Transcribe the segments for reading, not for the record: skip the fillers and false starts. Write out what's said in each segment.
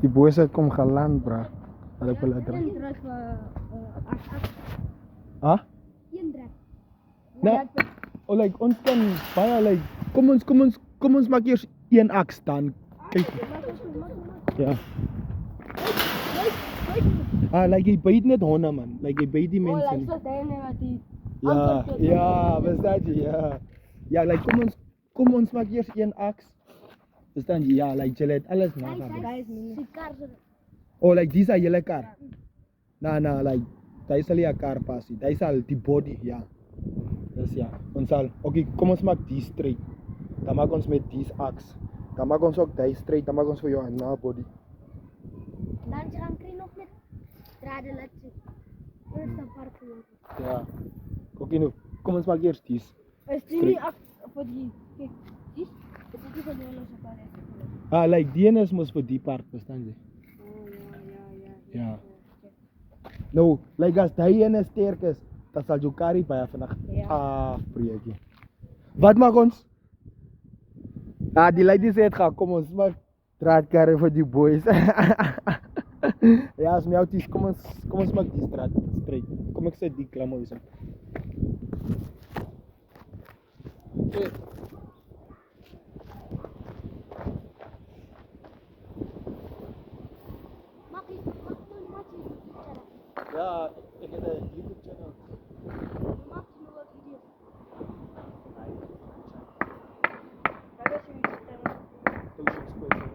Die boys het kom geland, bra. Hulle wil dit. Een druk Ah? een druk. Nee. Oh, like ons kan baie like kom ons maak eers een aks dan. Kyk. Ja. Like jy byt net honde man. Like jy byt die mense. Oh, like so wat die Ja, verstaan jy? Ja. Ja, like kom ons maak eers een aks. Verstaan jy? Ja, like jy het alles na gaan. Oh, like dis is julle kar. Nou, like daai sal nie 'n kar pas nie. Daai sal die body, ja. Dus ja, ons sal. Okay, kom ons maak die straight. Dan maak ons met die aks. Dan maak ons ook die straight, dan maak ons vir jou 'n na body. Dan gaan kry nog net strade laat sien. Eerste park doen. Ja. Okay nou, kom ons maak eers die. Is die nie af vir die kyk, dis dit is vir die ons op daar. Like die ene is mos vir die part, verstaan jy? Oh Ja. Nou, like as die ene sterk is, dan sal jou kar baie vinnig afbreek. Wat maak ons? Die ladies het gaan, kom ons maak draadkarre vir die boys. Ja, as my outies, kom ons maak die straat straight. Kom ek sit die klam hier. Okay. Ja, ek het 'n YouTube channel. Maak jy nou 'n video? Wat is jou channel? Social Spaces.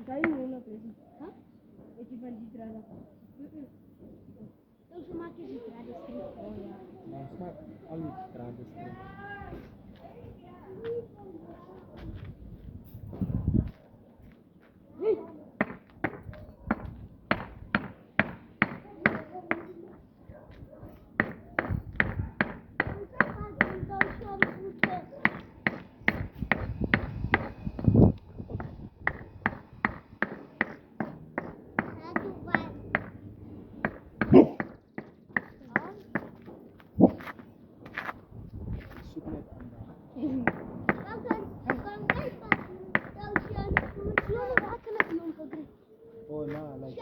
Kan je nu nog lezen? Huh? Weet je van die draden? Dus maak je die draden strip. Oh ja. Ons maak al die strate straight. Oh, nah, like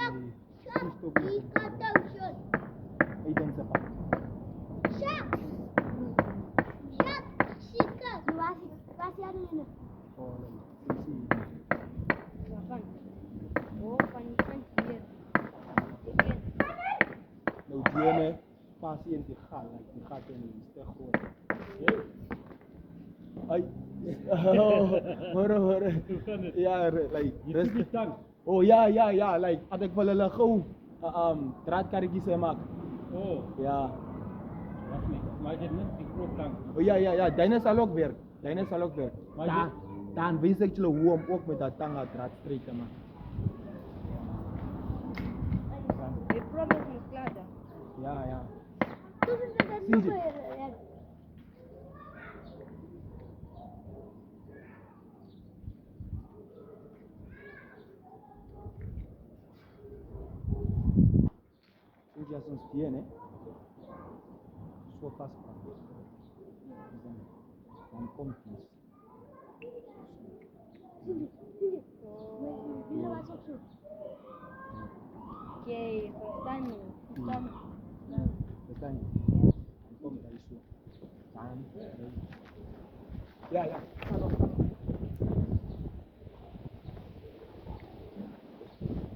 nou die ene passie in die gat, like die gat in die te groot. Ai. Hoor. Ja, like rustig dan. Oh ja, like as ek wil hulle gou draadkarretjies maak. Oh, Ja. wacht niet. Maar je hebt net die groot tank. Oh ja, dyne sal ook werk. Maar Dan wys ek julle hoe om ook met dat tanga draad straight te maak. Je probeert het klaar dan. Ja. Zie je? Dit is ons been, hè. So vas. Dan komt het. Oké, verstaan je? Verstaan je? Dan komt hij zo. Dan. Ja.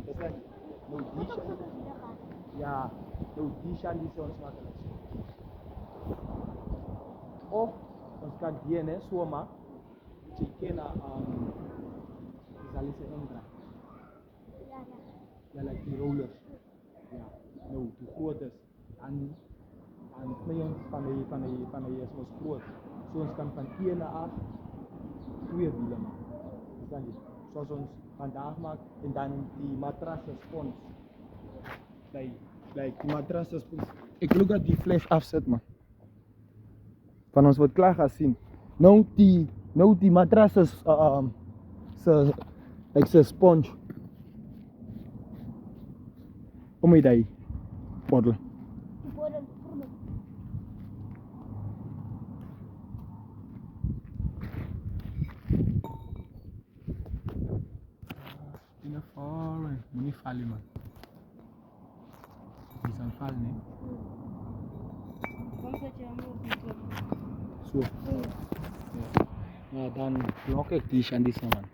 Verstaan je? Nou die shan. Ja, nou die shan die ons maak hulle so. Of ons kan die ene so maak. Jy ken sal se entra. Ja, like die rollers. Ja, nou die grootes aan my ons van die is ons groot. So ons kan van ene af 2 wiele maak. Verstaan jy? Soos ons vandag maak en dan die matrasse spons. Like die matrasse spons. Ek wil ook dat die flash afsit man. Van ons word klaar gaan sien. Nou die matrasse se like se sponge. Hoe moet jy bottle? Die bodem probeer. In 'n val, moenie val nie man. Jy sal val nie. Kom sit jy hom op die So. Ja, dan blok ek die Shandy se man.